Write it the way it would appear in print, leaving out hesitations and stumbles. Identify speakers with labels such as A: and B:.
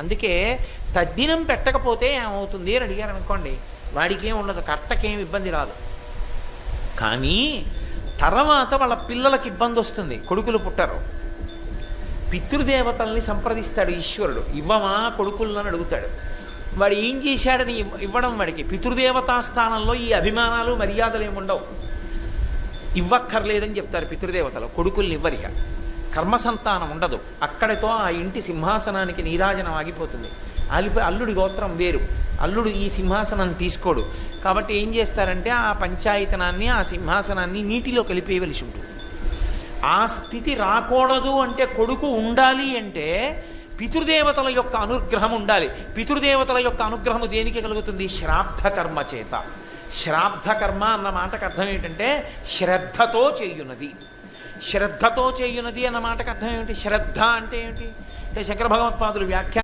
A: అందుకే తద్దినం పెట్టకపోతే ఏమవుతుంది అని అడిగారు అనుకోండి, వాడికి ఏం ఉండదు, కర్తకేం ఇబ్బంది రాదు. కానీ తర్వాత వాళ్ళ పిల్లలకి ఇబ్బంది వస్తుంది, కొడుకులు పుట్టరు. పితృదేవతల్ని సంప్రదిస్తాడు ఈశ్వరుడు, ఇవ్వమా కొడుకులను అడుగుతాడు. వాడు ఏం చేశాడని ఇవ్వడం, వాడికి పితృదేవతా స్థానంలో ఈ అభిమానాలు మర్యాదలు ఏముండవు. ఇవ్వక్కర్లేదని చెప్తారు పితృదేవతలు, కొడుకుల్ని ఇవ్వరిక. కర్మసంతానం ఉండదు, అక్కడితో ఆ ఇంటి సింహాసనానికి నీరాజనం ఆగిపోతుంది. ఆగిపోయి అల్లుడి గోత్రం వేరు, అల్లుడు ఈ సింహాసనం తీసుకోడు. కాబట్టి ఏం చేస్తారంటే ఆ పంచాయతనాన్ని, ఆ సింహాసనాన్ని నీటిలో కలిపేయవలసి ఉంటుంది. ఆ స్థితి రాకూడదు అంటే, కొడుకు ఉండాలి అంటే పితృదేవతల యొక్క అనుగ్రహం ఉండాలి. పితృదేవతల యొక్క అనుగ్రహము దేనికి కలుగుతుంది? శ్రాద్ధ కర్మ చేత. శ్రాద్ధ కర్మ అన్న మాటకు అర్థం ఏంటంటే శ్రద్ధతో చేయున్నది. శ్రద్ధతో చేయున్నది అన్న మాటకు అర్థం ఏమిటి? శ్రద్ధ అంటే ఏమిటి అంటే శంకర భగవత్పాదులు వ్యాఖ్య